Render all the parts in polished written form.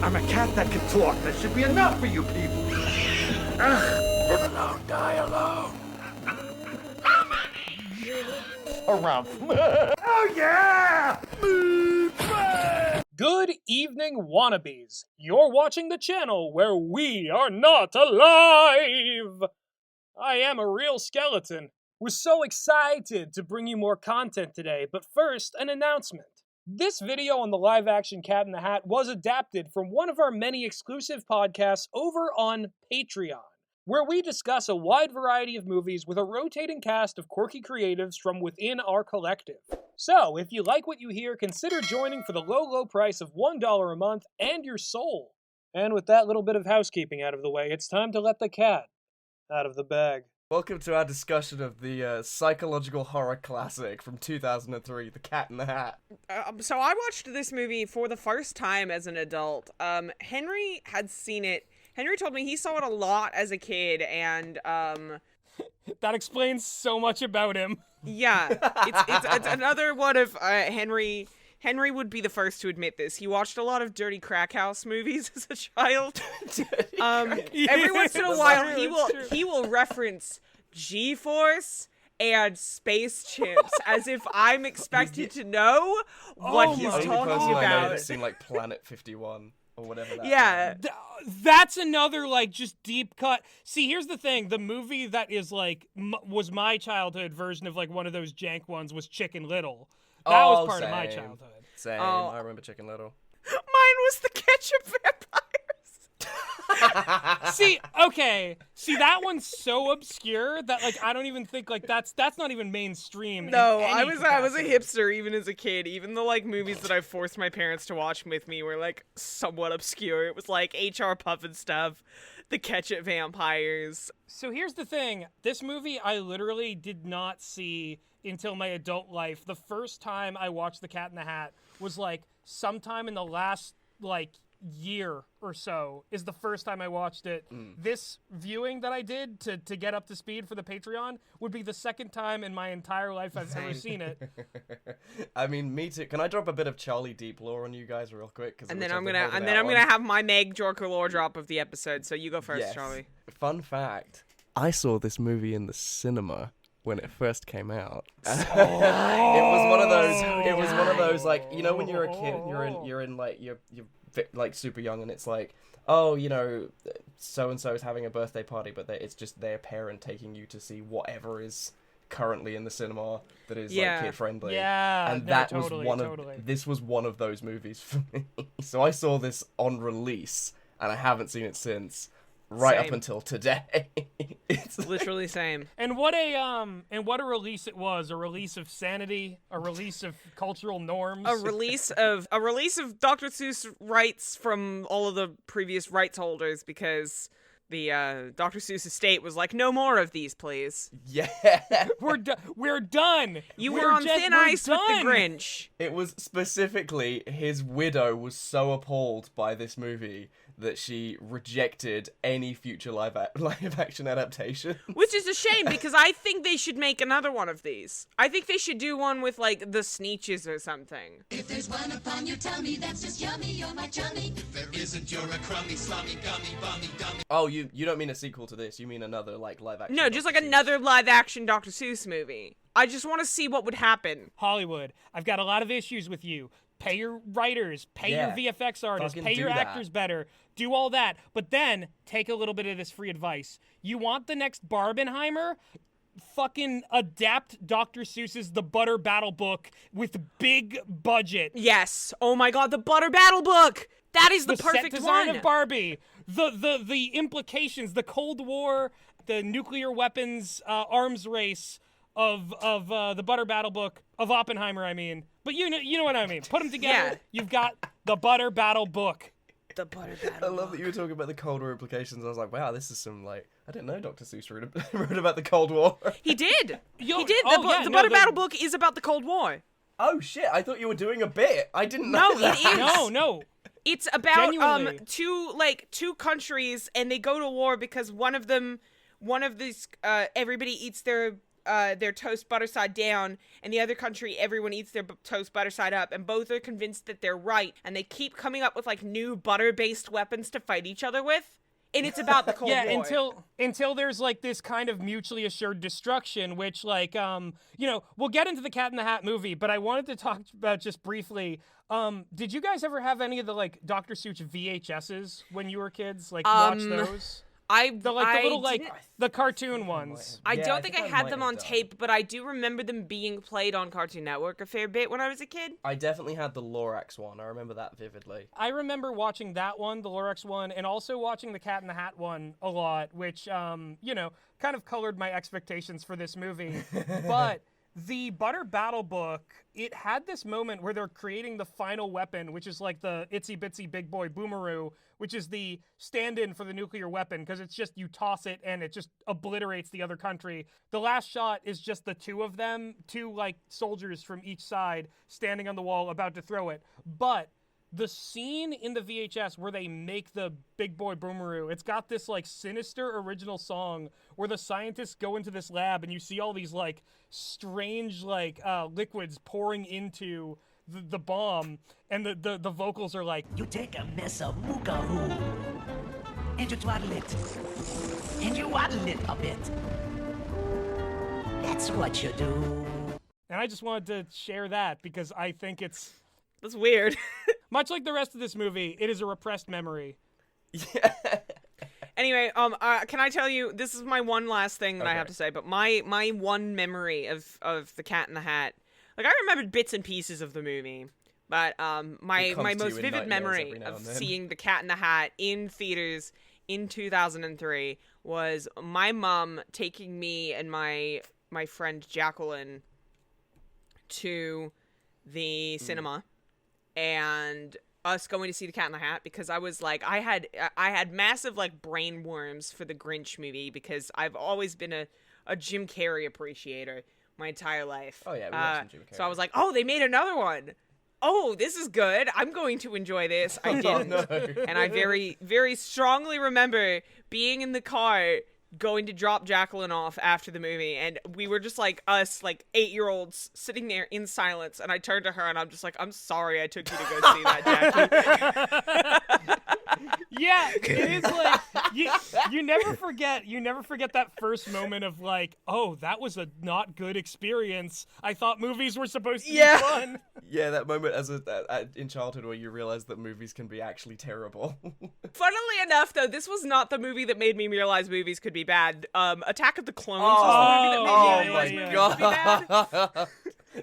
I'm a cat that can talk. That should be enough for you people. Live alone, die alone. Around. Oh, yeah! Good evening, wannabes. You're watching the channel where we are not alive. I am a real skeleton. We're so excited to bring you more content today, but first, an announcement. This video on the live-action Cat in the Hat was adapted from one of our many exclusive podcasts over on Patreon, where we discuss a wide variety of movies with a rotating cast of quirky creatives from within our collective. So, if you like what you hear, consider joining for the low price of $1 a month and your soul. And with that little bit of housekeeping out of the way, it's time to let the cat out of the bag. Welcome to our discussion of the psychological horror classic from 2003, The Cat in the Hat. So I watched this movie for the first time as an adult. Henry had seen it. Henry told me he saw it a lot as a kid, and That explains so much about him. yeah, it's another one of Henry. Henry would be the first to admit this. He watched a lot of Dirty Crack House movies as a child. Every once in a while, he will reference G-Force and Space Chimps as if I'm expected to know what he's talking I know about. that's seen like Planet 51 or whatever that Yeah. That's another, like, just deep cut. See, here's the thing. The movie that is, like, was my childhood version of, like, one of those jank ones was Chicken Little. That was part of my childhood. Same. Oh. I remember Chicken Little. Mine was the Ketchup Vampires. See, that one's so obscure that, like, I don't even think, like, that's not even mainstream. No, in any I was a capacity. hipster even as a kid. Even the like movies that I forced my parents to watch with me were like somewhat obscure. It was like HR Puffin stuff, the Ketchup Vampires. So here's the thing. This movie I literally did not see until my adult life. The first time I watched The Cat in the Hat was like sometime in the last like year or so is the first time I watched it. This viewing that I did to get up to speed for the Patreon would be the second time in my entire life I've ever seen it. I mean, me too. Can I drop a bit of Charlie Deep lore on you guys real quick? And then I'm gonna have my Meg Jorker lore drop of the episode. So you go first, Yes. Charlie. Fun fact: I saw this movie in the cinema when it first came out. It was one of those like, you know, when you're a kid and you're in like you're like super young and it's like, oh, you know, so and so is having a birthday party, but it's just their parent taking you to see whatever is currently in the cinema that is like kid friendly. Yeah, and no, that totally, was totally. this was one of those movies for me. So I saw this on release and I haven't seen it since. Right Same. up until today. It's Literally same. And what a release it was, a release of sanity, a release of cultural norms. A release of Dr. Seuss rights from all of the previous rights holders because the Dr. Seuss estate was like, no more of these, please. Yeah. We're done. You We're were on just- thin we're ice with the done. Grinch. It was specifically his widow was so appalled by this movie that she rejected any future live action adaptation. Which is a shame because I think they should make another one of these. I think they should do one with like the Sneetches or something. If there's one upon your tummy, that's just yummy, you're my chummy. If there isn't, you're a crummy, slummy, gummy, bummy, dummy. Oh, you don't mean a sequel to this? You mean another like live action? No, just like Dr. Seuss. another live action Dr. Seuss movie. I just want to see what would happen. Hollywood, I've got a lot of issues with you. Pay your writers, pay Yeah. your VFX artists, Fucking pay your do that. actors better, do all that. But then, take a little bit of this free advice. You want the next Barbenheimer? Fucking adapt Dr. Seuss's The Butter Battle Book with big budget. Yes. Oh my god, the Butter Battle Book! That is the set perfect design one! of Barbie, the implications, the Cold War, the nuclear weapons arms race of the Butter Battle Book of Oppenheimer. I mean, but you know what I mean. Put them together. Yeah. You've got the Butter Battle Book. The Butter I Battle love that you were talking about the Cold War implications. I was like, wow, this is some like I didn't know Dr. Seuss wrote about the Cold War. He did! Yo- He did! oh, The, yeah, the no, Butter the- Battle Book is about the Cold War. Oh shit! I thought you were doing a bit. I didn't know No, that. it is. No. It's about Genuinely. two countries and they go to war because one of these everybody eats their their toast butter side down, and the other country, everyone eats their toast butter side up, and both are convinced that they're right, and they keep coming up with like new butter-based weapons to fight each other with. And it's about the Cold War. Yeah, until there's like this kind of mutually assured destruction, which like we'll get into the Cat in the Hat movie, but I wanted to talk about just briefly. Did you guys ever have any of the like Dr. Seuss VHSs when you were kids? Like watch those? The cartoon ones. I don't think I had them on tape, but I do remember them being played on Cartoon Network a fair bit when I was a kid. I definitely had the Lorax one. I remember that vividly. I remember watching that one, the Lorax one, and also watching the Cat in the Hat one a lot, which, kind of colored my expectations for this movie. But the Butter Battle book, it had this moment where they're creating the final weapon, which is like the itsy bitsy big boy boomeroo, which is the stand-in for the nuclear weapon, because it's just you toss it and it just obliterates the other country. The last shot is just the two of them, two like soldiers from each side standing on the wall about to throw it. But the scene in the VHS where they make the big boy boomeroo, it's got this like sinister original song where the scientists go into this lab and you see all these like strange like liquids pouring into the bomb, and the vocals are like, You take a mess of mookaroo, and you twaddle it, and you waddle it a bit. That's what you do. and I just wanted to share that because I think it's That's weird. much like the rest of this movie, it is a repressed memory. Yeah. Anyway, can I tell you, this is my one last thing that I have to say, but my one memory of the Cat in the Hat, like I remembered bits and pieces of the movie, but my most vivid memory of seeing the Cat in the Hat in theaters in 2003 was my mom taking me and my friend Jacqueline to the cinema, and us going to see the Cat in the Hat, because I was like, I had massive like brain worms for the Grinch movie, because I've always been a Jim Carrey appreciator my entire life. Oh yeah, we love some Jim Carrey. So I was like, oh, they made another one. Oh, this is good. I'm going to enjoy this. I didn't. Oh, no. And I very, very strongly remember being in the car going to drop Jacqueline off after the movie, and we were just like us, like 8-year-olds sitting there in silence, and I turned to her and I'm just like, I'm sorry I took you to go see that, Jackie. Yeah, it is like you never forget that first moment of like, oh, that was a not good experience. I thought movies were supposed to be fun. Yeah, that moment in childhood where you realize that movies can be actually terrible. Funnily enough, though, this was not the movie that made me realize movies could be bad. Attack of the Clones was the movie that made me realize movies could be bad.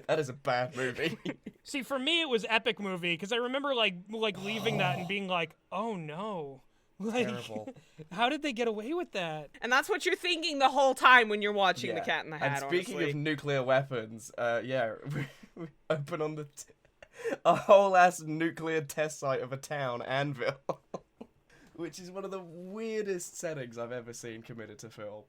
That is a bad movie. See, for me, it was epic movie, because I remember like leaving that and being like, oh no. Like, terrible. How did they get away with that? And that's what you're thinking the whole time when you're watching The Cat in the Hat, And speaking honestly. of nuclear weapons, we open on a whole ass nuclear test site of a town, Anvil, which is one of the weirdest settings I've ever seen committed to film.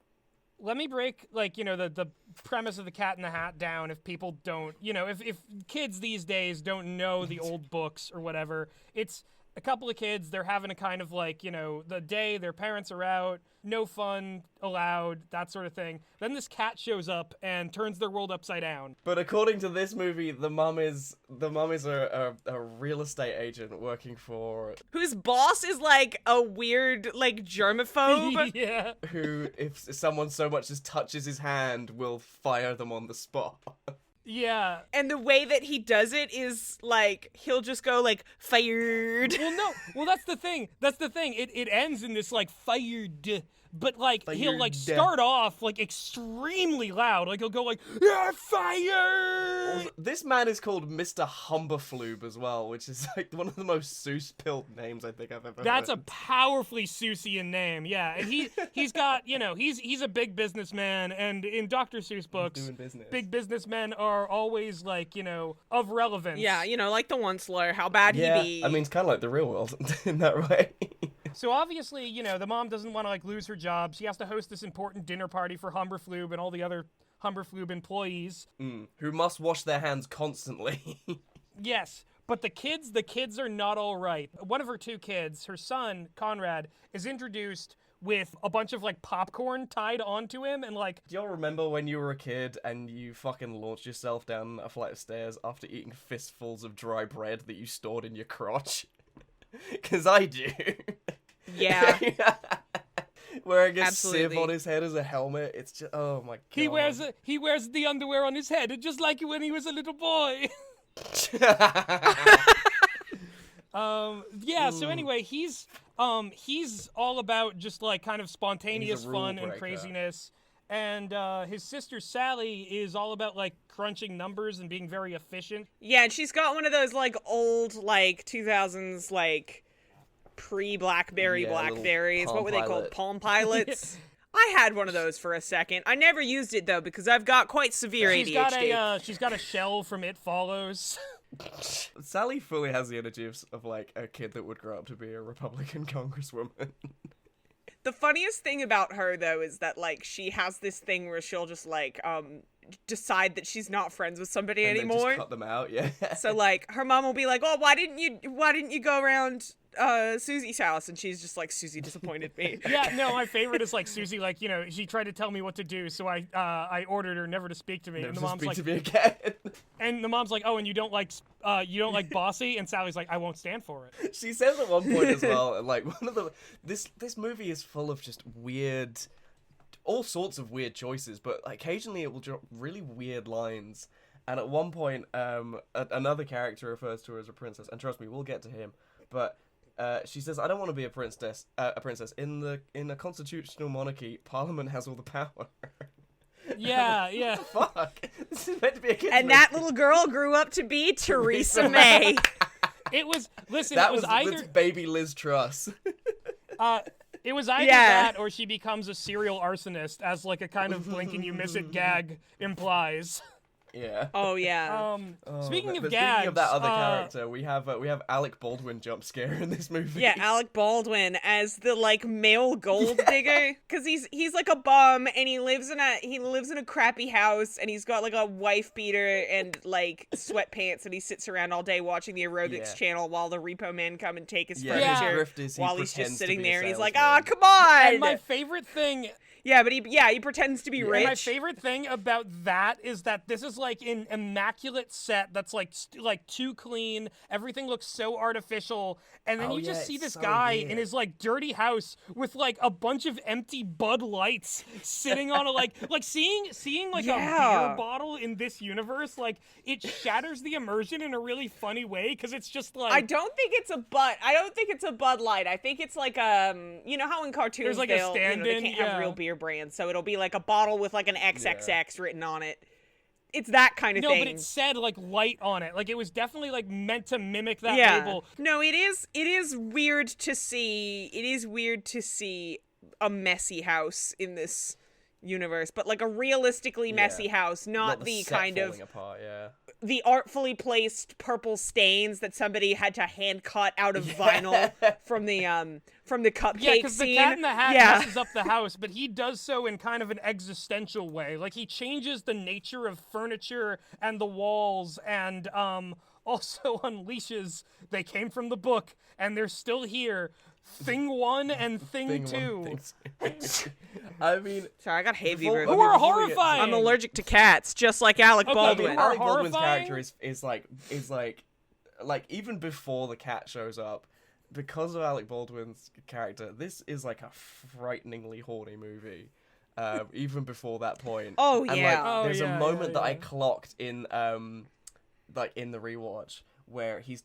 Let me break, like, the premise of the Cat in the Hat down if people don't, if kids these days don't know the old books or whatever. It's a couple of kids, they're having a kind of like, the day their parents are out, no fun allowed, that sort of thing. Then this cat shows up and turns their world upside down. But according to this movie, the mum is a real estate agent working for... Whose boss is like a weird, like, germaphobe. Yeah. Who, if someone so much as touches his hand, will fire them on the spot. Yeah. And the way that he does it is, like, he'll just go, like, fired. Well, no. Well, that's the thing. It ends in this, like, fired. But, like, he'll, like, start off, like, extremely loud. Like, he'll go, like, fire! This man is called Mr. Humberflube as well, which is, like, one of the most Seuss-pilled names I think I've ever heard. That's a powerfully Seussian name, yeah. And he's got, he's a big businessman, and in Dr. Seuss books, doing business. Big businessmen are always, like, of relevance. Yeah, like the Onceler, how bad he be. I mean, it's kind of like the real world in that way. So obviously, the mom doesn't want to, like, lose her job. She has to host this important dinner party for Humberflube and all the other Humberflube employees. Who must wash their hands constantly. Yes, But the kids are not all right. One of her two kids, her son, Conrad, is introduced with a bunch of, like, popcorn tied onto him, and, like... Do y'all remember when you were a kid and you fucking launched yourself down a flight of stairs after eating fistfuls of dry bread that you stored in your crotch? Because I do. Yeah. Wearing a Absolutely. sieve on his head as a helmet. It's just, oh my god. He wears the underwear on his head, just like when he was a little boy. So anyway, he's all about just, like, kind of spontaneous rule fun and breaker. craziness. And his sister Sally is all about, like, crunching numbers and being very efficient. Yeah, and she's got one of those, like, old, like, 2000s, like, pre-Blackberry Yeah, Blackberries. little What were they Palm called? Pilot. Palm Pilots? I had one of those for a second. I never used it, though, because I've got quite severe ADHD. She's got a shell from It Follows. Sally fully has the energy of like a kid that would grow up to be a Republican congresswoman. The funniest thing about her, though, is that, like, she has this thing where she'll just, like, decide that she's not friends with somebody And then anymore. just cut them out, yeah. So, like, her mom will be like, "Oh, why didn't you go around Susie's house?" And she's just like, "Susie disappointed me." Yeah, no, my favorite is, like, Susie, like, you know, she tried to tell me what to do, so I ordered her never to speak to me. Never And the to mom's speak like, to me again. and the mom's like, "Oh, and you don't like bossy?" And Sally's like, "I won't stand for it." She says at one point as well, like, one of the this movie is full of just weird, all sorts of weird choices, but occasionally it will drop really weird lines. And at one point, another character refers to her as a princess, and trust me, we'll get to him. But she says, "I don't want to be a princess. In a constitutional monarchy, Parliament has all the power." Yeah. Fuck, this is meant to be a kid's And movie. that little girl grew up to be Theresa May. It was That it was either that's baby Liz Truss. it was either Yeah. that or she becomes a serial arsonist, as, like, a kind of blink and you miss it gag implies. Yeah. Oh yeah. Speaking of But gags, speaking of that other character, we have Alec Baldwin jump scare in this movie. Yeah, Alec Baldwin as the, like, male gold digger, because he's like a bum and he lives in a crappy house and he's got, like, a wife beater and, like, sweatpants, and he sits around all day watching the aerobics Yeah. channel while the repo men come and take his Yeah, his furniture grift is he while he's pretends just to sitting be a there and he's like, salesman. "Ah, come on!" and my favorite thing Yeah, but he pretends to be And rich. my favorite thing about that is that this is, like, an immaculate set that's, like, like, too clean. Everything looks so artificial. And then Oh, you just yeah, see it's this so guy weird. in his, like, dirty house with, like, a bunch of empty Bud Lights sitting on a, like seeing like, a Yeah. beer bottle in this universe, like, it shatters the immersion in a really funny way, because it's just, like... I don't think it's a Bud Light. I think it's like you know how in cartoons There's, like, a they stand-in, can't yeah. have real beer brands, so it'll be like a bottle with, like, an XXX written on it. It's that kind of No, thing. but it said, like, light on it. Like, it was definitely, like, meant to mimic that yeah. label. No, it is weird to see. It is weird to see a messy house in this universe, but, like, a realistically messy house, not the set kind of falling apart, yeah. the artfully placed purple stains that somebody had to hand cut out of vinyl from the cupcake Yeah, because the scene. Cat in the Hat Yeah. messes up the house, but he does so in kind of an existential way. Like, he changes the nature of furniture and the walls, and also unleashes, they came from the book, and they're still here, Thing 1 and Thing 2. I mean, Sorry, I got hay Before- fever. Who are before we get- horrifying! I'm allergic to cats, just like Alec Okay, Baldwin. are Alec Baldwin's horrifying? character is like even before the cat shows up, because of Alec Baldwin's character, this is like a frighteningly horny movie. Even before that point. Oh, And, yeah. like, there's yeah, a moment that I yeah. clocked in like in the rewatch where he's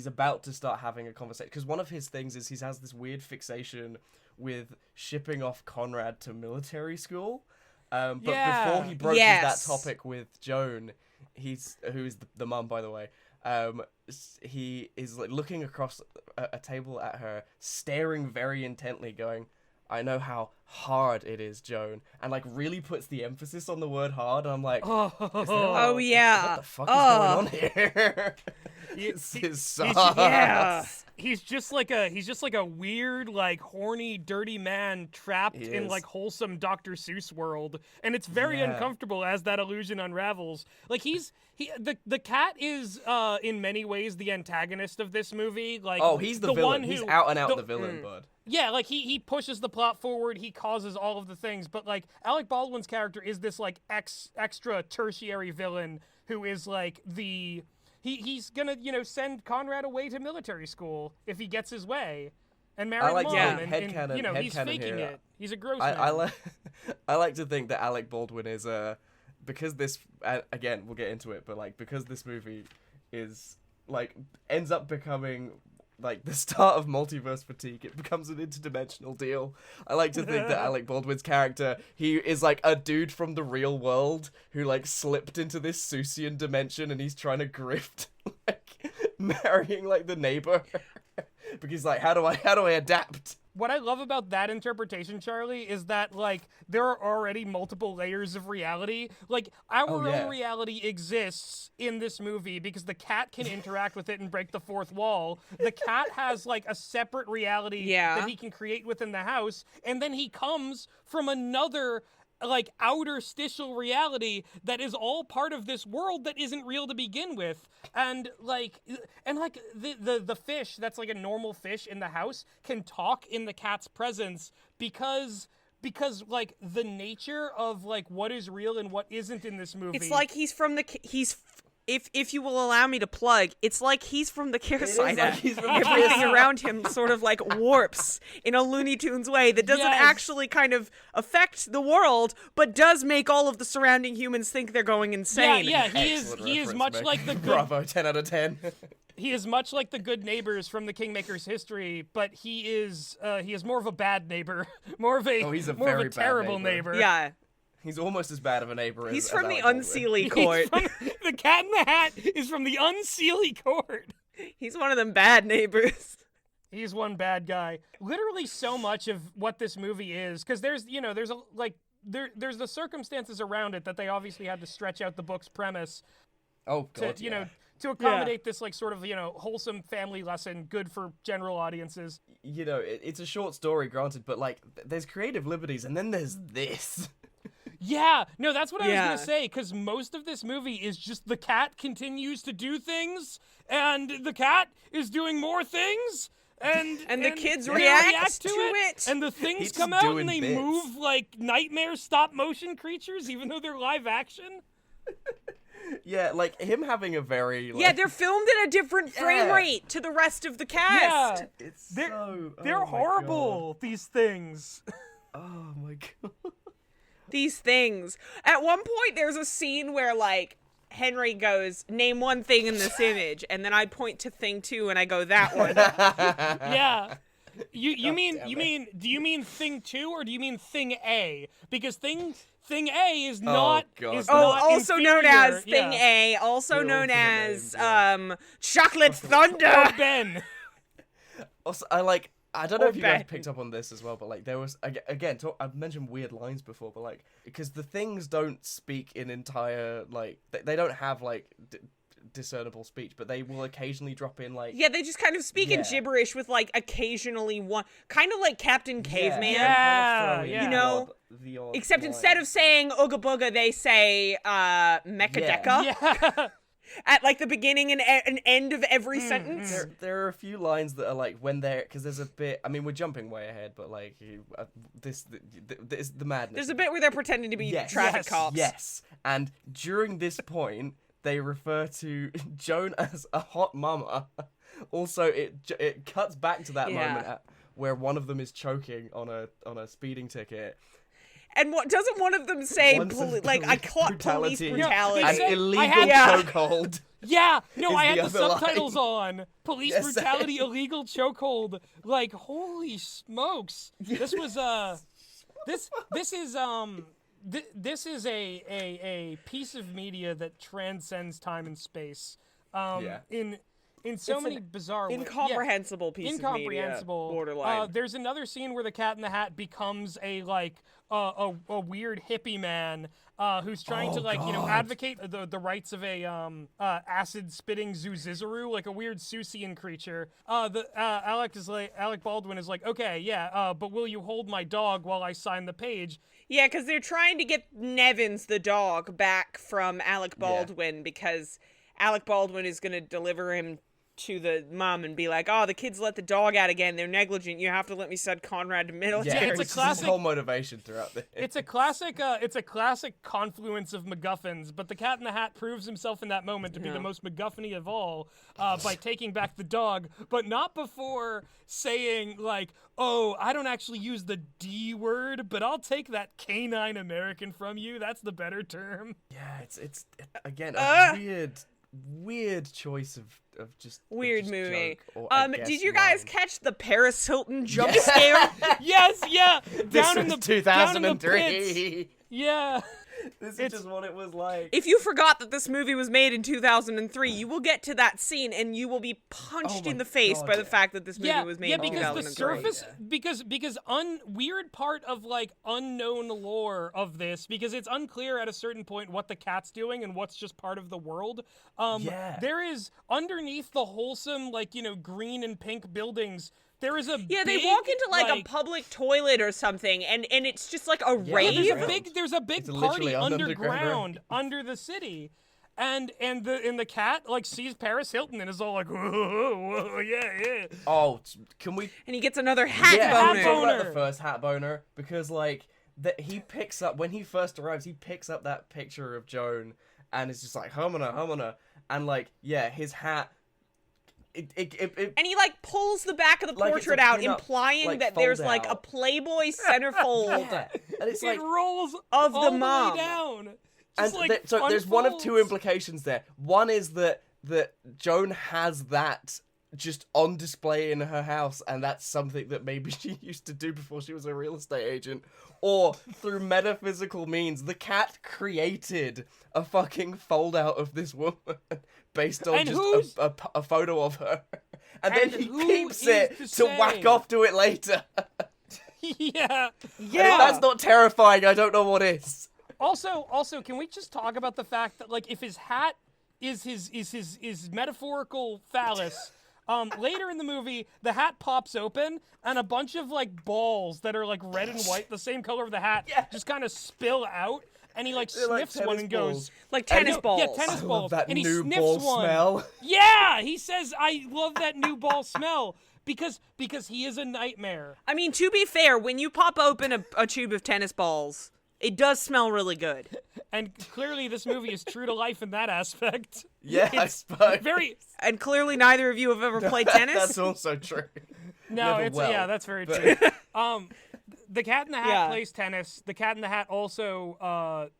about to start having a conversation, because one of his things is he has this weird fixation with shipping off Conrad to military school. But Yeah. before he broaches Yes. that topic with Joan, who's the mum, by the way, he is like looking across a table at her, staring very intently, going, "I know how hard it is, Joan," and like really puts the emphasis on the word hard. And I'm like, Oh, is there, Oh, yeah. what the fuck is going on here? This is Yeah. He's just like a weird, like horny, dirty man trapped He in is. like wholesome Dr. Seuss world, and it's very uncomfortable as that illusion unravels. Like the cat is in many ways the antagonist of this movie. Like he's the villain. one He's who, out and out the villain, bud. Yeah, like he pushes the plot forward, he causes all of the things, but like Alec Baldwin's character is this like extra tertiary villain who is like he's gonna, send Conrad away to military school if he gets his way and marry mom, and he's faking it. He's a gross man. I like to think that Alec Baldwin is because this again, we'll get into it, but like because this movie is like ends up becoming like the start of multiverse fatigue, it becomes an interdimensional deal. I like to think that Alec Baldwin's character, he is like a dude from the real world who like slipped into this Seussian dimension and he's trying to grift like marrying like the neighbor because like how do I adapt? What I love about that interpretation, Charlie, is that, like, there are already multiple layers of reality. Like, our own reality exists in this movie because the cat can interact with it and break the fourth wall. The cat has, like, a separate reality that he can create within the house. And then he comes from another, like, outer stitial reality that is all part of this world that isn't real to begin with. And the fish that's like a normal fish in the house can talk in the cat's presence because like the nature of like what is real and what isn't in this movie. It's like if you will allow me to plug, it's like he's from the Careside. Everything around him sort of like warps in a Looney Tunes way that doesn't actually kind of affect the world, but does make all of the surrounding humans think they're going insane. Yeah, he is much like the good, Bravo, 10 out of 10. He is much like the good neighbors from the Kingmaker's history, but he is more of a bad neighbor, more of a terrible neighbor. Yeah. He's almost as bad of a neighbor He's as from the Alec Baldwin. Unseelie Court. The Cat in the Hat is from the Unseelie Court. He's one of them bad neighbors. He's one bad guy. Literally so much of what this movie is, because there's the circumstances around it that they obviously had to stretch out the book's premise. Oh God, to accommodate this like sort of, wholesome family lesson, good for general audiences. It's a short story, granted, but like there's creative liberties, and then there's this. Yeah, no, that's what I was going to say, because most of this movie is just the cat continues to do things, and the cat is doing more things, and the kids react to it. And the things come out and they move like nightmare stop-motion creatures, even though they're live action. Yeah, like him having a very... Like... Yeah, they're filmed at a different frame rate to the rest of the cast. Yeah, they're horrible, these things. Oh my God. These things. At one point, there's a scene where, like, Henry goes, name one thing in this image, and then I point to thing 2 and I go, that one. Yeah. Do you mean thing 2 or do you mean thing A? Because thing A is not also inferior. known as thing A, also known as Chocolate Thunder. Or Ben. Also, I don't know if you guys picked up on this as well, but like there was again, I've mentioned weird lines before, but like because the things don't speak in entire like they don't have like discernible speech, but they will occasionally drop in like they just kind of speak in gibberish with like occasionally one kind of like Captain Caveman. You know, the odd except line. instead of saying Ooga Booga, they say Mechadeka. Yeah. At like the beginning and end of every sentence. There are a few lines that are like when they're because there's a bit. I mean, we're jumping way ahead, but like this the madness. There's a bit where they're pretending to be traffic cops. Yes, and during this point, they refer to Joan as a hot mama. Also, it cuts back to that moment where one of them is choking on a speeding ticket. And what doesn't one of them say? I caught police brutality. An illegal chokehold. Yeah, no, I had the other subtitles on. Police brutality, illegal chokehold. Like, holy smokes! This was this is a piece of media that transcends time and space. in so It's many an bizarre ways. incomprehensible piece of media. Incomprehensible. Borderline. There's another scene where the Cat in the Hat becomes a weird hippie man who's trying to advocate the rights of a acid spitting Zuzizaru, like a weird Seussian creature. Alec Baldwin is like, okay, yeah, but will you hold my dog while I sign the page? Yeah, because they're trying to get Nevins the dog back from Alec Baldwin because Alec Baldwin is going to deliver him to the mom and be like, oh, the kids let the dog out again. They're negligent. You have to let me send Conrad to military. Yeah, it's a classic his whole motivation throughout this. It's a classic confluence of MacGuffins, but the Cat in the Hat proves himself in that moment to be the most MacGuffin-y of all by taking back the dog, but not before saying, like, oh, I don't actually use the D word, but I'll take that canine American from you. That's the better term. Yeah, it's again a weird choice of just Weird just movie. joke, or, I guess, did you guys line. catch the Paris Hilton jump scare? Yes, yeah. This Down in was the 2003. Down in the pits. Yeah. This is just what it was like. If you forgot that this movie was made in 2003, you will get to that scene and you will be punched in the face by the fact that this movie was made in 2003. Because the surface, because weird part of like unknown lore of this, because it's unclear at a certain point what the cat's doing and what's just part of the world. There is underneath the wholesome, green and pink buildings. There is a they walk into a public toilet or something, and it's just like a rave. There's a big party underground under the city, and the cat sees Paris Hilton and is all like, whoa, yeah. Oh, can we? And he gets another hat boner. Talk about the first hat boner because he picks up when he first arrives. He picks up that picture of Joan and is just like humana, and his hat. And he pulls the back of the portrait out, implying that there's a Playboy centerfold. Yeah. And it's it rolls of all the mom way down. So there's one of two implications there. One is that Joan has that just on display in her house, and that's something that maybe she used to do before she was a real estate agent. Or through metaphysical means, the cat created a fucking fold out of this woman based on a photo of her. And then he keeps it to whack off to it later. Yeah. And if that's not terrifying, I don't know what is. Also, can we just talk about the fact that if his hat is his metaphorical phallus, later in the movie, the hat pops open and a bunch of balls that are red and white, the same color of the hat, just kind of spill out. And he sniffs one and goes tennis balls. Yeah, tennis balls. Love that and he new sniffs ball one. smell. Yeah, he says, "I love that new ball smell." Because he is a nightmare. I mean, to be fair, when you pop open a tube of tennis balls, it does smell really good. And clearly this movie is true to life in that aspect. Yeah, it's I suppose. very... And clearly neither of you have ever played tennis. That's also true. No, that's very true. The Cat in the Hat plays tennis. The Cat in the Hat also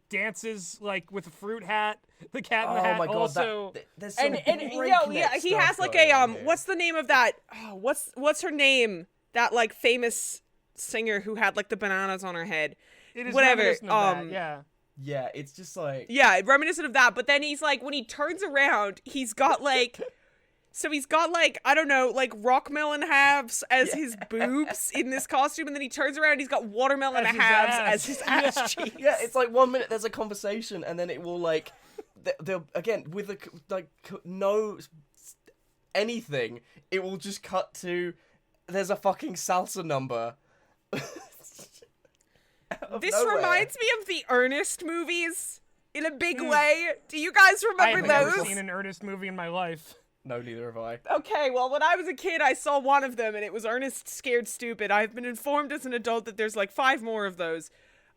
dances with a fruit hat. The Cat in the Hat also. There's some he has what's the name of that? Oh, what's her name? That famous singer who had the bananas on her head. It is whatever. Reminiscent of that, yeah. Yeah, it's just reminiscent of that. But then he's when he turns around, he's got So he's got I don't know, rockmelon halves as his boobs in this costume, and then he turns around and he's got watermelon halves as his ass cheeks. Yeah, it's 1 minute there's a conversation, and then it will they'll again with no anything, it will just cut to there's a fucking salsa number. This reminds me of the Ernest movies in a big way. Do you guys remember those? I've never seen an Ernest movie in my life. No, neither have I. Okay, well, when I was a kid, I saw one of them, and it was Ernest Scared Stupid. I've been informed as an adult that there's 5 more of those.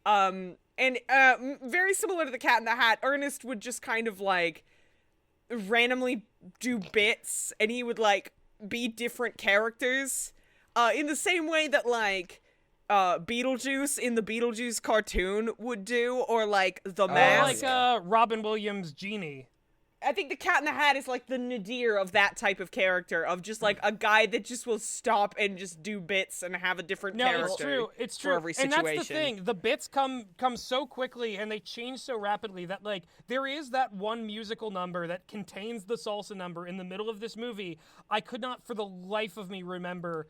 And very similar to the Cat in the Hat, Ernest would just kind of randomly do bits, and he would be different characters. In the same way that Beetlejuice in the Beetlejuice cartoon would do, or The Mask. Robin Williams' Genie. I think the Cat in the Hat is like the nadir of that type of character, of just like a guy that just will stop and just do bits and have a different character. It's true. For every situation. And that's the thing. The bits come so quickly and they change so rapidly that like there is that one musical number that contains the salsa number in the middle of this movie. I could not for the life of me remember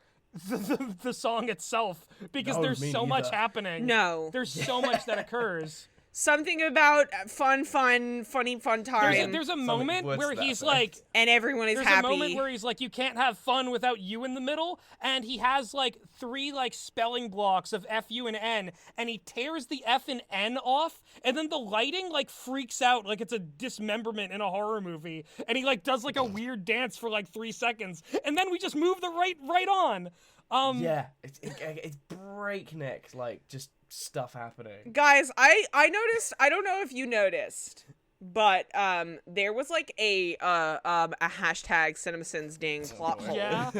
the song itself because there's so much happening. No. There's so much that occurs. Something about funny time. There's a moment where he's like, and everyone is there's happy. a moment where he's like, you can't have fun without you in the middle, and he has like 3 like spelling blocks of F, U, and N, and he tears the F and N off, and then the lighting like freaks out like it's a dismemberment in a horror movie, and he like does like a weird dance for like 3 seconds, and then we just move the right on. It's breakneck, like just stuff happening. Guys, I noticed, I don't know if you noticed, but there was like a hashtag CinemaSins ding plot hole. Yeah.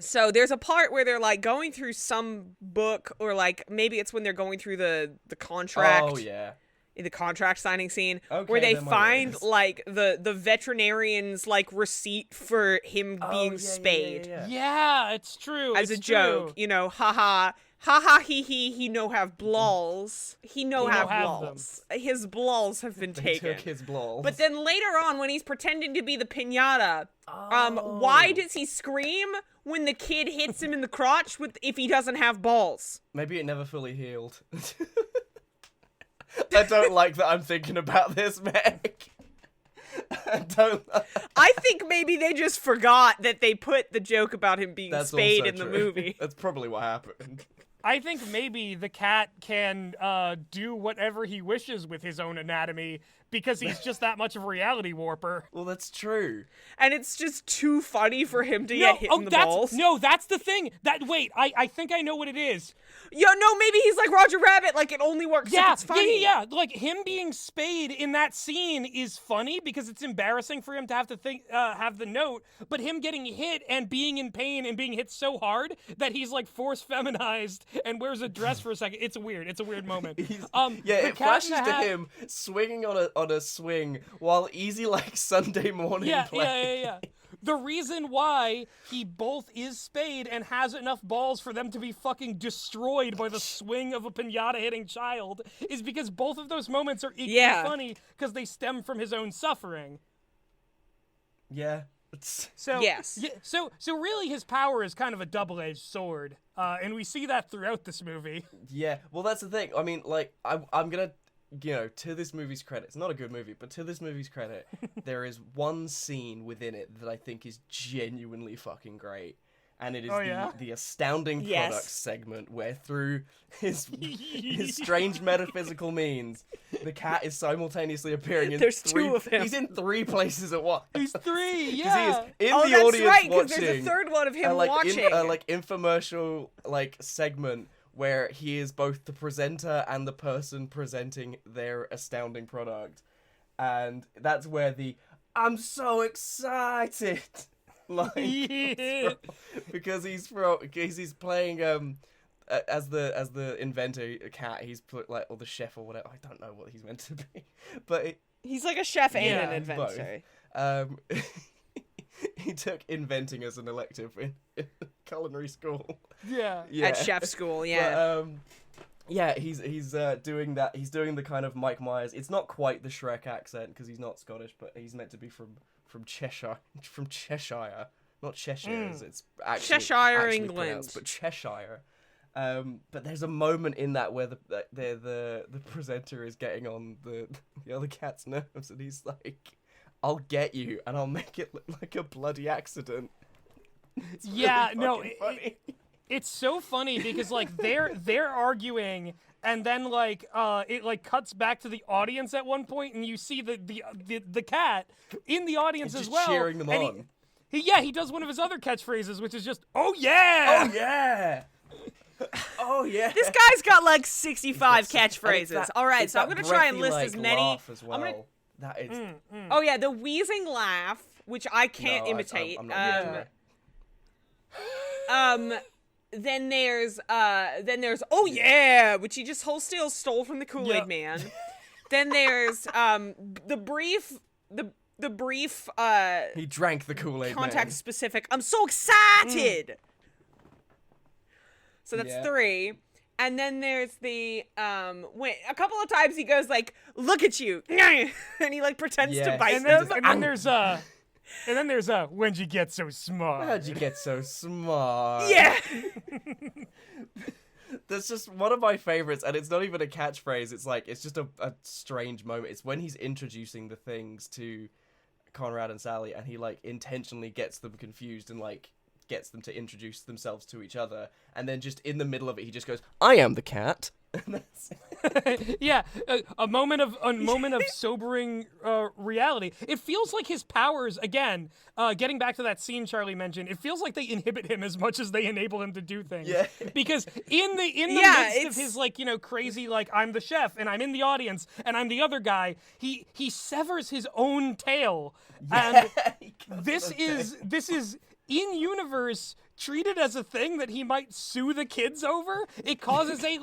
So there's a part where they're like going through some book, or like maybe it's when they're going through the contract. Oh yeah. In the contract signing scene, Okay, where they then my find words. like the veterinarian's like receipt for him being spayed. Yeah, it's true. As it's a joke, true. you know, haha, he no have blawls. He no have have blawls. His blawls have been They taken. took his balls. But then later on, when he's pretending to be the piñata, why does he scream when the kid hits him in the crotch if he doesn't have balls? Maybe it never fully healed. I don't like that I'm thinking about this, Meg. I think maybe they just forgot that they put the joke about him being That's spayed also in the true. movie. That's probably what happened. I think maybe the cat can do whatever he wishes with his own anatomy because he's just that much of a reality warper. Well, that's true. And it's just too funny for him to get hit in the balls. No, that's the thing. Wait, I think I know what it is. Yeah, no, maybe he's like Roger Rabbit, like it only works if it's funny. Yeah. Like him being spayed in that scene is funny because it's embarrassing for him to have to have the note, but him getting hit and being in pain and being hit so hard that he's like force feminized and wears a dress for a second. It's weird. It's a weird moment. It flashes to him swinging on a swing while easy like Sunday morning play. Yeah. The reason why he both is spayed and has enough balls for them to be fucking destroyed by the swing of a piñata hitting child is because both of those moments are equally funny because they stem from his own suffering. Yeah. So yes. Yeah, so really his power is kind of a double-edged sword, and we see that throughout this movie. Yeah. Well, that's the thing. I mean, like, I'm gonna, you know, to this movie's credit, it's not a good movie, but to this movie's credit, there is one scene within it that I think is genuinely fucking great. And it is the astounding products segment where through his strange metaphysical means, the cat is simultaneously appearing in There's 2 of him. He's in 3 places at once. He's 3, He yeah. is in Oh, the that's audience right, because watching. there's a third one of him like watching. infomercial like segment where he is both the presenter and the person presenting their astounding product, and that's where the "I'm so excited" because he's playing as the inventor cat. He's put like, or the chef or whatever. I don't know what he's meant to be, but He's like a chef and an inventor. he took inventing as an elective in culinary school. Yeah. At chef school, yeah. But, he's doing that. He's doing the kind of Mike Myers. It's not quite the Shrek accent because he's not Scottish, but he's meant to be from Cheshire, not Cheshire. It's actually Cheshire, England, but Cheshire. But there's a moment in that where the presenter is getting on the other cat's nerves, and he's like, "I'll get you, and I'll make it look like a bloody accident." It's really funny. It's so funny because like they're arguing, and then like it like cuts back to the audience at one point, and you see the cat in the audience Just as well, cheering them and on. He does one of his other catchphrases, which is just "Oh yeah, Oh yeah. Oh yeah. This guy's got like 65 catchphrases. That- All right, it's so I'm that gonna try and breathy, list like, as many. laugh as well. I'm gonna... That is. Oh yeah, the wheezing laugh, which I can't imitate. I'm not doing it. Then there's oh yeah, which he just wholesale stole from the Kool-Aid Man. Then there's the brief He drank the Kool-Aid context man. specific. I'm so excited. So that's Yeah. 3. And then there's the when a couple of times he goes like, "Look at you," and he like pretends to Yes. bite And them. then there's when'd you get so smart? How'd you get so smart? Yeah. That's just one of my favorites, and it's not even a catchphrase. It's just a strange moment. It's when he's introducing the things to Conrad and Sally, and he like intentionally gets them confused and like gets them to introduce themselves to each other, and then just in the middle of it, he just goes, "I am the cat." And that's Yeah, a moment of sobering reality. It feels like his powers, again, getting back to that scene Charlie mentioned, it feels like they inhibit him as much as they enable him to do things. Yeah. Because in the Yeah, midst of his like, crazy like I'm the chef and I'm in the audience and I'm the other guy, he severs his own tail. And this is in universe treated as a thing that he might sue the kids over. It causes a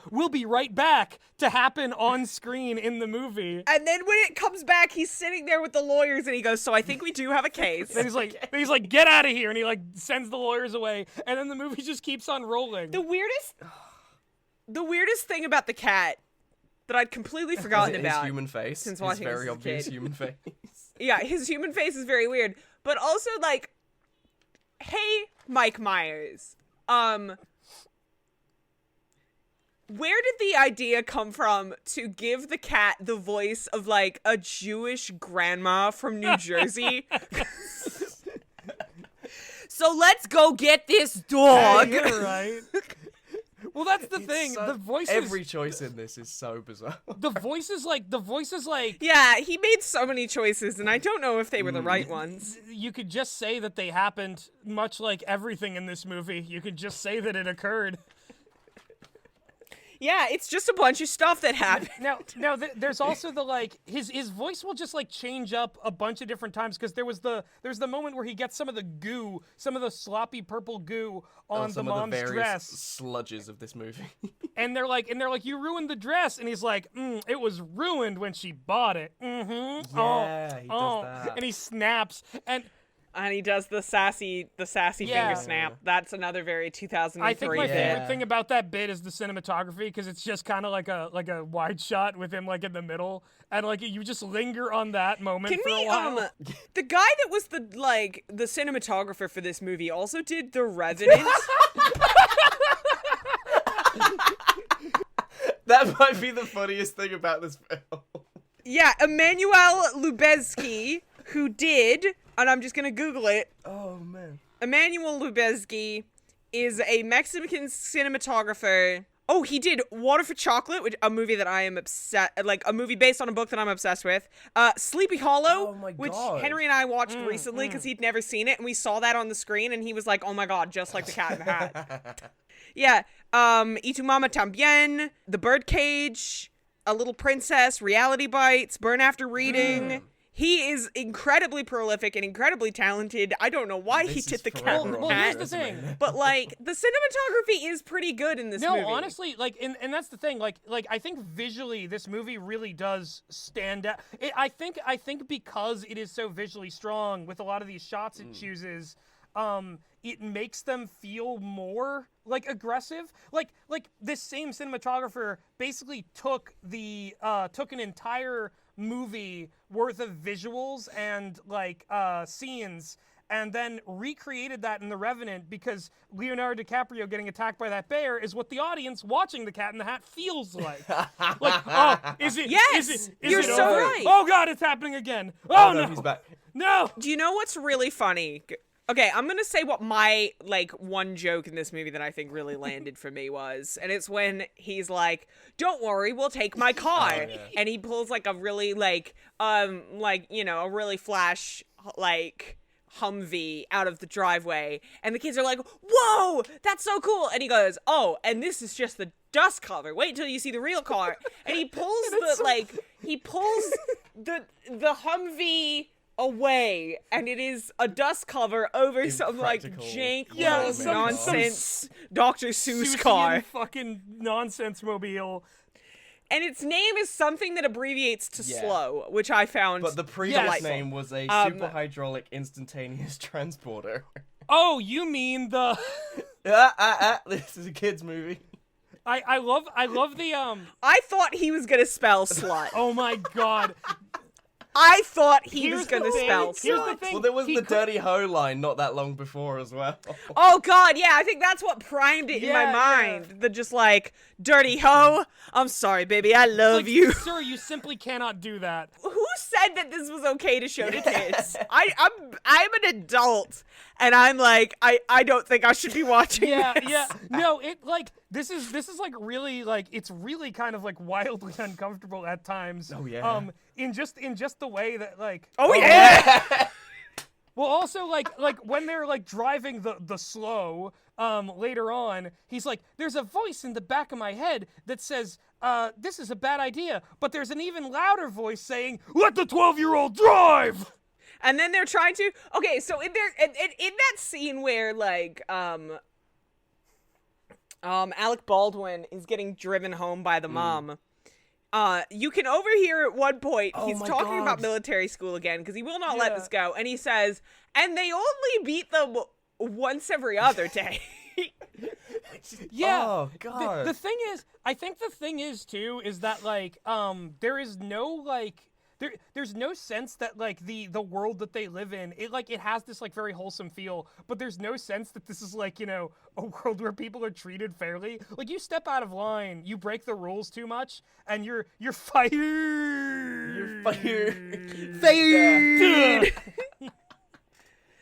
we'll be right back to happen on screen in the movie. And then when it comes back, he's sitting there with the lawyers, and he goes, "So I think we do have a case." And he's like, get out of here, and he like sends the lawyers away, and then the movie just keeps on rolling. The weirdest thing about the cat that I'd completely forgotten his about human face. since His watching this very as a obvious kid. human face. Yeah, his human face is very weird. But also, like, hey, Mike Myers, where did the idea come from to give the cat the voice of, like, a Jewish grandma from New Jersey? So let's go get this dog. Yeah, right. Well, that's the thing. The voices. Every choice in this is so bizarre. The voices like. Yeah, he made so many choices, and I don't know if they were the right ones. You could just say that they happened, much like everything in this movie. You could just say that it occurred. Yeah, it's just a bunch of stuff that happened. Now, there's also the like his voice will just like change up a bunch of different times because there's the moment where he gets some of the goo, some of the sloppy purple goo on the mom's various dress, sludges of this movie. and they're like you ruined the dress, and he's like, it was ruined when she bought it. Mm-hmm. Yeah, he does that. And he snaps And he does the sassy Yeah. finger snap. That's another very 2003 I think my bit. favorite thing about that bit is the cinematography because it's just kind of like a wide shot with him like in the middle, and like you just linger on that moment Can for we a while. the guy that was the cinematographer for this movie also did The Revenant. That might be the funniest thing about this film. Yeah, Emmanuel Lubezki, who did, and I'm just gonna Google it. Oh man. Emmanuel Lubezki is a Mexican cinematographer. Oh, he did Water for Chocolate, which a movie that I am a movie based on a book that I'm obsessed with. Sleepy Hollow, Oh my which God. Henry and I watched recently because he'd never seen it, and we saw that on the screen, and he was like, "Oh my God, just like the Cat in the Hat." Yeah, Y Tu Mama Tambien, The Birdcage, A Little Princess, Reality Bites, Burn After Reading. He is incredibly prolific and incredibly talented. I don't know why he This did is the Cat in forever the Well, on here's Hat. the thing. But, like, the cinematography is pretty good in this movie. No, honestly, like, and that's the thing. Like, I think visually, this movie really does stand out. I think because it is so visually strong with a lot of these shots it chooses, it makes them feel more like aggressive. Like this same cinematographer basically took an entire movie worth of visuals and like scenes and then recreated that in The Revenant because Leonardo DiCaprio getting attacked by that bear is what the audience watching The Cat in the Hat feels like. Like, oh, is it? Yes! Is You're it so over? right. Oh God, it's happening again. Oh no, no, he's back. no. Do you know what's really funny? Okay, I'm gonna say what my, like, one joke in this movie that I think really landed for me was, and it's when he's like, "Don't worry, we'll take my car," and he pulls, like, a really, a really flash, like, Humvee out of the driveway, and the kids are like, "Whoa, that's so cool!" And he goes, "Oh, and this is just the dust cover. Wait till you see the real car." And he pulls the Humvee away, and it is a dust cover over some like Impractical. jank Yeah, little some nonsense Dr. Seuss car. fucking nonsense mobile. And its name is something that abbreviates to Yeah. slow, which I found But the previous delightful. name was a super hydraulic instantaneous transporter. Oh, you mean the? This is a kids movie. I love the I thought he was gonna spell slut. Oh my god. I thought he Here's was gonna the thing, spell here's the slut. thing. Well, there was he the could- dirty hoe line not that long before as well. Oh god, yeah, I think that's what primed it in my Yeah, mind. The just like, dirty hoe. I'm sorry, baby, I love Like, you. sir, you simply cannot do that. Who said that this was okay to show to kids? I'm an adult, and I'm like, I don't think I should be watching Yeah, this. yeah. No, it like this is like really like it's really kind of like wildly uncomfortable at times. Oh, yeah. In just the way that like Oh yeah. well also like when they're like driving the slow later on, he's like, there's a voice in the back of my head that says this is a bad idea, but there's an even louder voice saying, let the 12-year-old drive. And then they're trying to. Okay, so in that scene where like Alec Baldwin is getting driven home by the mom. You can overhear at one point he's my talking about God. military school again because he will not let Yeah. this go, and he says, "And they only beat them once every other day." Yeah. Oh, God. The thing is, I think the thing is too is that like there is no like there's no sense that like the world that they live in, it has this like very wholesome feel, but there's no sense that this is like, you know, a world where people are treated fairly. Like, you step out of line, you break the rules too much, and you're fired. You're fired. Fired.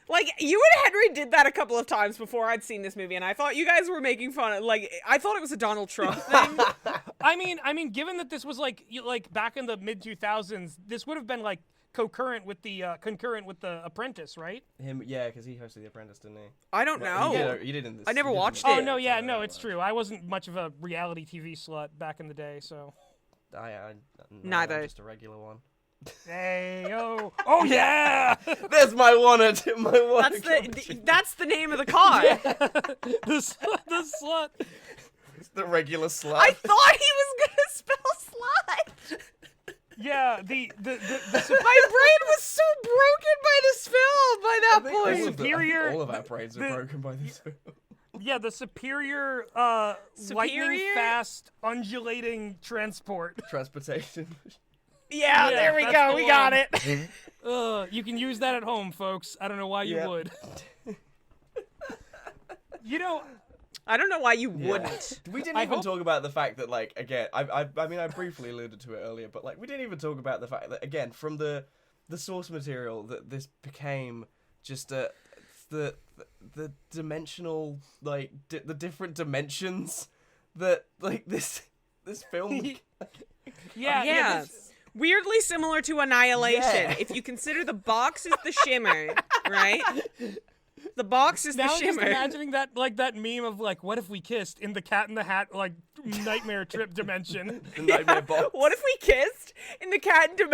Like, you and Henry did that a couple of times before I'd seen this movie, and I thought you guys were making fun of, like, I thought it was a Donald Trump thing. I mean, given that this was like back in the mid 2000s, this would have been like concurrent with the Apprentice, right? Him, yeah, because he hosted The Apprentice, didn't he? I don't know. He did in this. I never he did in watched this- it. Oh no, yeah, no, it's true. I wasn't much of a reality TV slut back in the day, so. No, Neither. I'm just a regular one. Hey, oh yeah! There's my one. My one. That's the name of the car. the slut. It's the regular slut. I thought he was gonna spell slut. Yeah, the My brain was so broken by this film by that I think point. all of the- I think Superior- all of our brains are broken by this film. yeah, the superior, lightning Superior? fast, undulating transport. Transportation. Yeah, there we that's go. the We got one. it. You can use that at home, folks. I don't know why you Yeah. would. You know, I don't know why you wouldn't. We didn't I even hope- talk about the fact that, like, again, I mean, I briefly alluded to it earlier, but like, we didn't even talk about the fact that, again, from the source material, that this became just the dimensional, like, the different dimensions that, like, this film. Yeah. Weirdly similar to Annihilation. Yeah. If you consider the box is the shimmer, right? The box is now the I'm just shimmer. imagining that meme of like, what if we kissed in the Cat in the Hat like nightmare trip dimension? The nightmare box. What if we kissed in the Cat in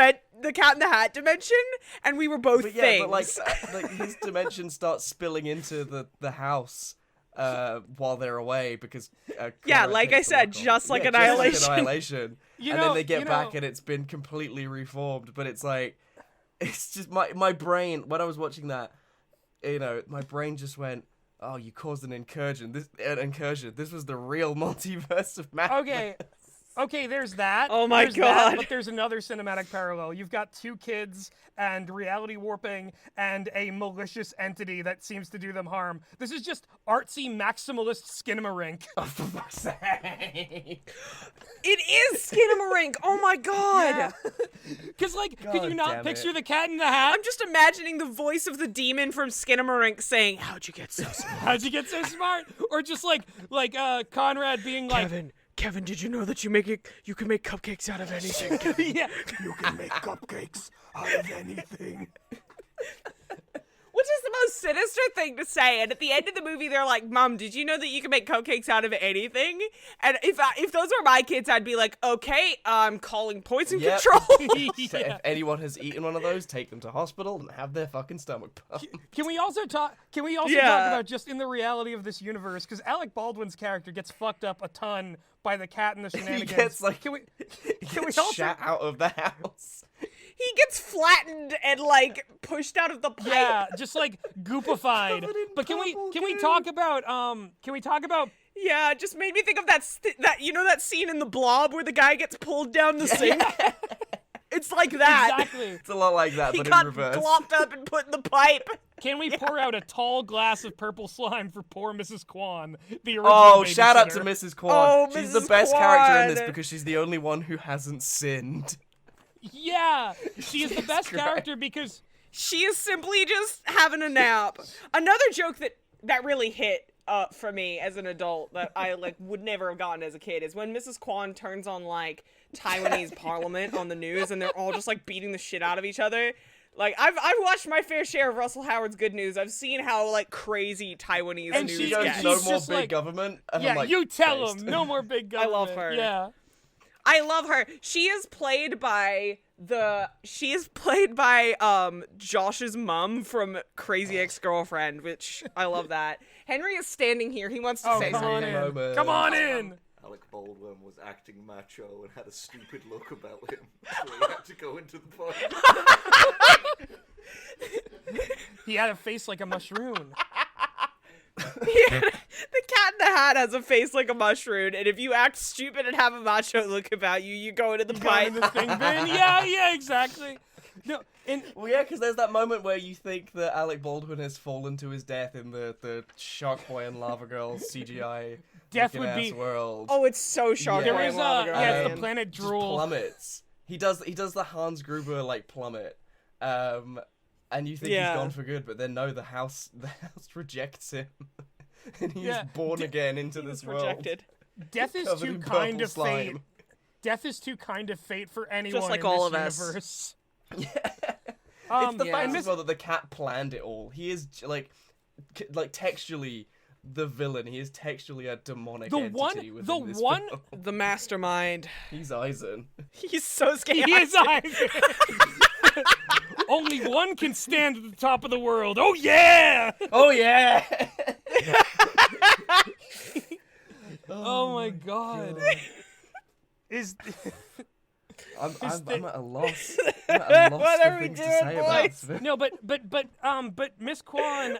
the Hat dimension and we were both But yeah, things? but like his dimension starts spilling into the house while they're away because Yeah, Conrad like takes I the said, walk on. just like Yeah, Annihilation. Annihilation. You And know- then they get you back know- and it's been completely reformed, but it's like it's just my brain when I was watching that, you know, my brain just went, "Oh, you caused an incursion. This was the real multiverse of madness." Okay, there's that. Oh my There's that, God. but there's another cinematic parallel. You've got two kids and reality warping and a malicious entity that seems to do them harm. This is just artsy maximalist skinamarink. Oh, for fuck's sake. It is Skinamarink. Oh my god. Because, like, could God you not damn picture it. the Cat in the Hat? I'm just imagining the voice of the demon from Skinamarink saying, "How'd you get so smart?" How'd you get so smart? Or just like Conrad being like, Kevin, did you know that you can make cupcakes out of anything? Kevin? yeah. You can make cupcakes out of anything. Which is the most sinister thing to say. And at the end of the movie, they're like, Mom, did you know that you can make cupcakes out of anything? And if those were my kids, I'd be like, okay, I'm calling poison control. So if anyone has eaten one of those, take them to hospital and have their fucking stomach pumped. Can we also talk about just in the reality of this universe? Because Alec Baldwin's character gets fucked up a ton by the cat and the shenanigans. He gets can we also shat out of the house. He gets flattened and like pushed out of the pipe. Yeah, just like goopified. But can we talk about Yeah, it just made me think of that scene in The Blob where the guy gets pulled down the sink. It's like that. Exactly. It's a lot like that, He but got in reverse. glopped up and put in the pipe. Can we pour out a tall glass of purple slime for poor Mrs. Kwan, the original Oh, shout out to babysitter? Mrs. Kwan. Oh, She's the Mrs. best character in this Kwan. because she's the only one who hasn't sinned. Yeah, she is the Jesus best Christ. character because She is simply just having a nap. Another joke that really hit for me as an adult that I like would never have gotten as a kid is when Mrs. Kwan turns on like Taiwanese parliament on the news and they're all just like beating the shit out of each other. Like I've watched my fair share of Russell Howard's Good News. I've seen how like crazy Taiwanese And news She she goes, gets. no She's more just big like- government. And yeah, I'm like, you tell "Christ." him no more big I government. love her. Yeah. I love her. She is played by Josh's mom from Crazy Ex-Girlfriend, which I love that. Henry is standing here. He wants to Oh, say come on something. in. Moment. Come on in. Alec Baldwin was acting macho and had a stupid look about him, so he had to go into the pod. He had a face like a mushroom. The Cat in the Hat has a face like a mushroom, and if you act stupid and have a macho look about you, you go into the Going pipe. in the thing bin. Yeah, exactly. No, and Well, yeah, because there's that moment where you think that Alec Baldwin has fallen to his death in the Shark Boy and Lava Girl CGI Death looking would be- ass world. Oh, it's so sharp. there Yeah. is it's the man. planet Just drool. plummets. He does the Hans Gruber like plummet, and you think Yeah. he's gone for good, but then no, the house rejects him, and he Yeah. is born again into He this was world. rejected. Death is covered too in kind purple of fate. slime. Death is too kind of fate for anyone like in all this of us. universe. It's the yeah. fact and as well that the cat planned it all. He is like textually the villain. He is textually a demonic The entity one- within the this one- film. The mastermind. He's Eisen. He's so scary. He is Isaac. Only one can stand at the top of the world. Oh yeah! Oh yeah. Oh my god. Is I'm at a loss. I'm at a loss What for are we things to doing, say about boys? this film. no, but Miss Kwan,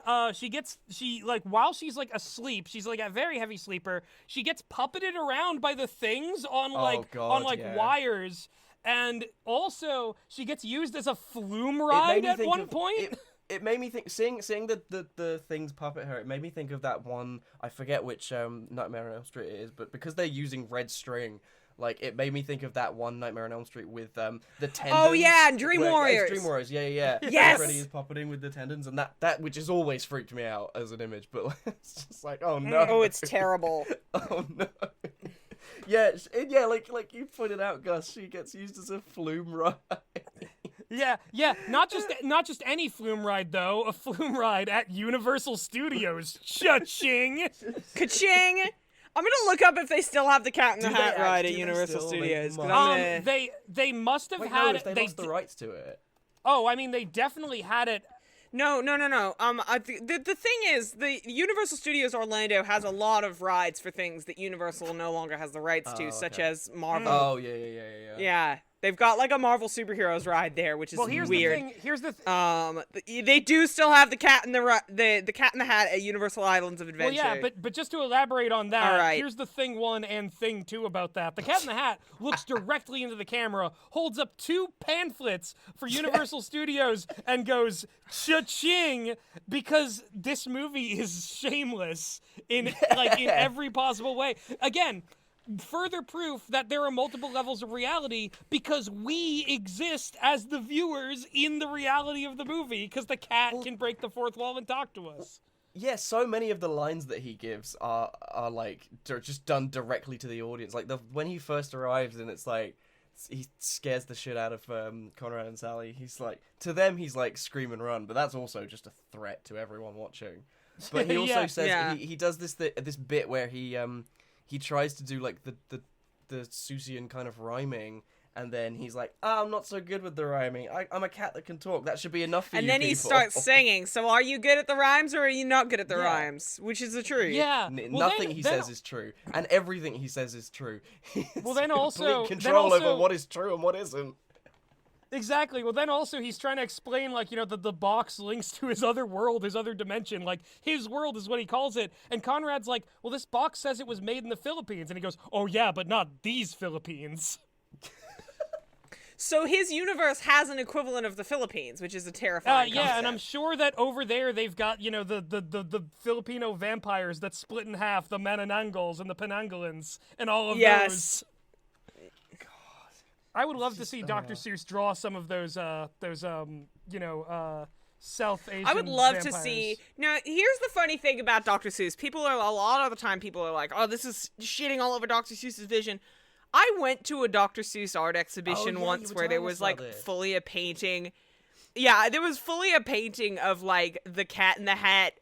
she like while she's like asleep, she's like a very heavy sleeper. She gets puppeted around by the things on God, yeah. wires, and also she gets used as a flume ride at one point. It made me think, seeing the things puppet her, it made me think of that one, I forget which Nightmare on Elm Street it is, but because they're using red string, like, it made me think of that one Nightmare on Elm Street with the tendons. Oh, yeah, and Dream where- Warriors. Dream Warriors, yeah. Yes! Freddy is puppeting with the tendons, and that which has always freaked me out as an image, but like, it's just like, oh no. Oh, it's terrible. Oh no. Yeah, like you pointed out, Gus, she gets used as a flume ride. Yeah, not just any flume ride though, a flume ride at Universal Studios. Cha-ching! Ka-ching! I'm gonna look up if they still have the Cat in the Do Hat they ride at actually Universal still? They Studios. 'Cause must. I'm gonna... They must have Wait, had no, if they lost the rights to it. Oh, I mean they definitely had it. No. The thing is, the Universal Studios Orlando has a lot of rides for things that Universal no longer has the rights to, such okay. as Marvel. Oh, yeah. Yeah, they've got like a Marvel superheroes ride there, which is Well, here's weird. the thing. Here's the thing. They do still have the Cat in the Cat in the Hat at Universal Islands of Well, Adventure. yeah, but just to elaborate on that, All right. here's the thing one and thing two about that. The Cat in the Hat looks directly into the camera, holds up two pamphlets for Universal Studios, and goes cha-ching because this movie is shameless in every possible way. Again, further proof that there are multiple levels of reality because we exist as the viewers in the reality of the movie because the cat can break the fourth wall and talk to us. Yeah, so many of the lines that he gives are like just done directly to the audience. Like when he first arrives and it's like he scares the shit out of Conrad and Sally. He's like, to them he's like scream and run, but that's also just a threat to everyone watching. But he also says he does this bit where he tries to do like the Seussian kind of rhyming. And then he's like, I'm not so good with the rhyming. I'm a cat that can talk. That should be enough for you people. And then he starts singing. So are you good at the rhymes or are you not good at the rhymes? Which is the truth. Yeah. Nothing he says is true. And everything he says is true. Well, then also... control over what is true and what isn't. Exactly. Well, then also he's trying to explain, like, the box links to his other world, his other dimension. Like, his world is what he calls it. And Conrad's like, well, this box says it was made in the Philippines. And he goes, oh, yeah, but not these Philippines. So his universe has an equivalent of the Philippines, which is a terrifying concept. Yeah, and I'm sure that over there they've got, the Filipino vampires that split in half, the Mananangals and the Penangolans, and all of those. God. I would love to see Dr. Seuss draw some of those South Asian I would love vampires. to see... Now, here's the funny thing about Dr. Seuss. A lot of the time, people are like, oh, this is shitting all over Dr. Seuss's vision. I went to a Dr. Seuss art exhibition once where there was, like, fully a painting. Yeah, there was fully a painting of, like, the Cat in the Hat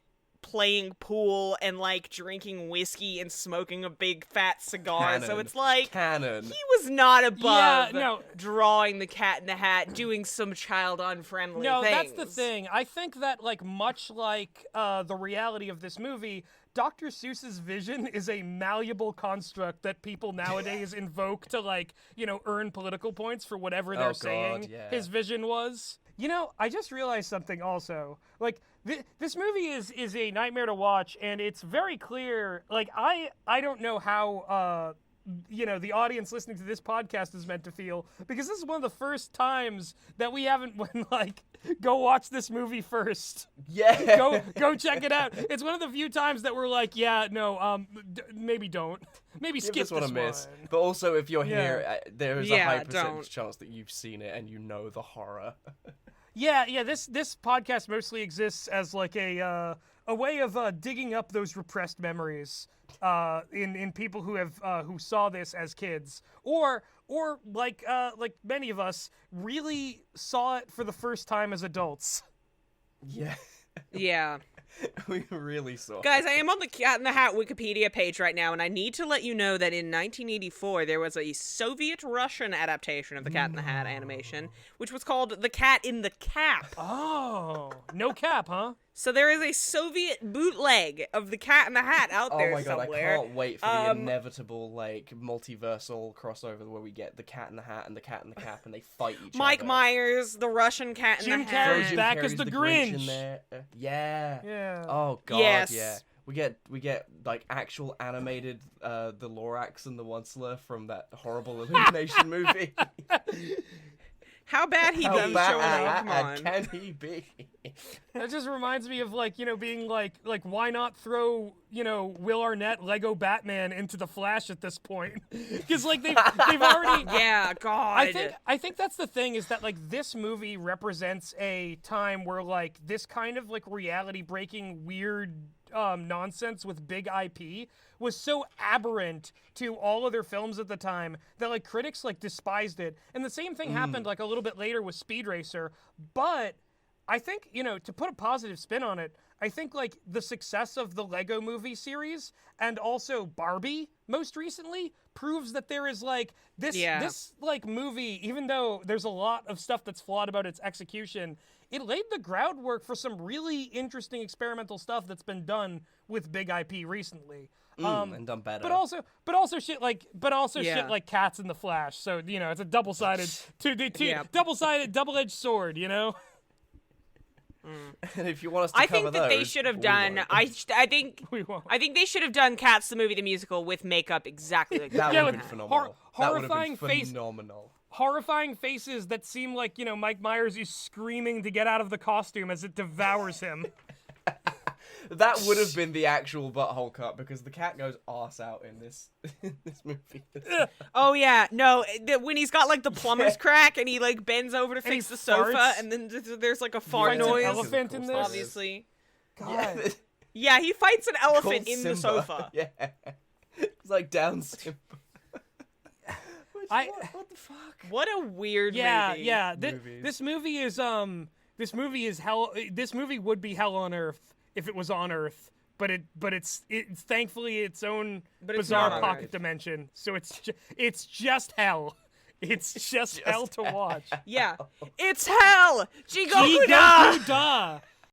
playing pool and, like, drinking whiskey and smoking a big fat cigar. Canon. So it's like, Canon. he was not above no. drawing the Cat in the Hat, doing some child-unfriendly things. That's the thing. I think that, like, much like the reality of this movie, Dr. Seuss's vision is a malleable construct that people nowadays invoke to, like, earn political points for whatever they're saying his vision was. I just realized something also. Like, this movie is a nightmare to watch, and it's very clear. Like, I don't know how, the audience listening to this podcast is meant to feel, because this is one of the first times that we haven't been like, go watch this movie first. Yeah. Go check it out. It's one of the few times that we're like, maybe don't. Maybe skip this one. But also, if you're here, there is a high percentage don't. chance that you've seen it and you know the horror. This podcast mostly exists as like a way of digging up those repressed memories in people who have who saw this as kids, or like many of us really saw it for the first time as adults. Yeah. Yeah. We really saw. Guys, I am on the Cat in the Hat Wikipedia page right now, and I need to let you know that in 1984, there was a Soviet-Russian adaptation of the Cat in the Hat animation, which was called The Cat in the Cap. Oh, no cap, huh? So there is a Soviet bootleg of the Cat in the Hat out there Oh my god, somewhere. I can't wait for the inevitable, like, multiversal crossover where we get the Cat in the Hat and the Cat in the Cap and they fight each other. Mike Myers, the Russian Cat in Jim the Hat. Carrey's back as the Grinch. in there. Yeah. Oh god, Yes. yeah. We get like actual animated the Lorax and the Onceler from that horrible Illumination movie. How bad he be showing up, come on. Can he be? That just reminds me of like, being like why not throw, Will Arnett Lego Batman into the Flash at this point? Because like they've already Yeah, God. I think that's the thing, is that like this movie represents a time where like this kind of like reality breaking weird nonsense with big IP was so aberrant to all other films at the time that like critics like despised it. And the same thing happened like a little bit later with Speed Racer. But I think, to put a positive spin on it, I think like the success of the Lego Movie series and also Barbie most recently proves that there is like this like movie, even though there's a lot of stuff that's flawed about its execution, it laid the groundwork for some really interesting experimental stuff that's been done with big IP recently. And done better. But also shit like Cats in the Flash. So, it's a double-sided double-edged sword, And if you want us to cover I think that they those, should have we done. won't. We won't. I think they should have done Cats the movie, the musical, with makeup exactly like That Yeah, would with have been phenomenal. horrifying that would have been phenomenal. Horrifying faces that seem like, Mike Myers is screaming to get out of the costume as it devours him. That would have been the actual butthole cut, because the cat goes arse out in this movie. Oh yeah, no, when he's got like the plumber's crack and he like bends over to fix he the sofa, farts. and then there's like a fart Finds an noise. elephant in this. Obviously. God. Yeah, he fights an elephant Called in the Simba. sofa. Yeah. It's like Down Simba. What the fuck? What a weird movie. Yeah. Movies. This movie is hell. This movie would be hell on earth if it was on Earth, but it's thankfully its own But it's bizarre not on pocket Earth. dimension. So it's just hell. It's just hell to watch. Yeah. It's hell! Jigoku da! Jigoku da!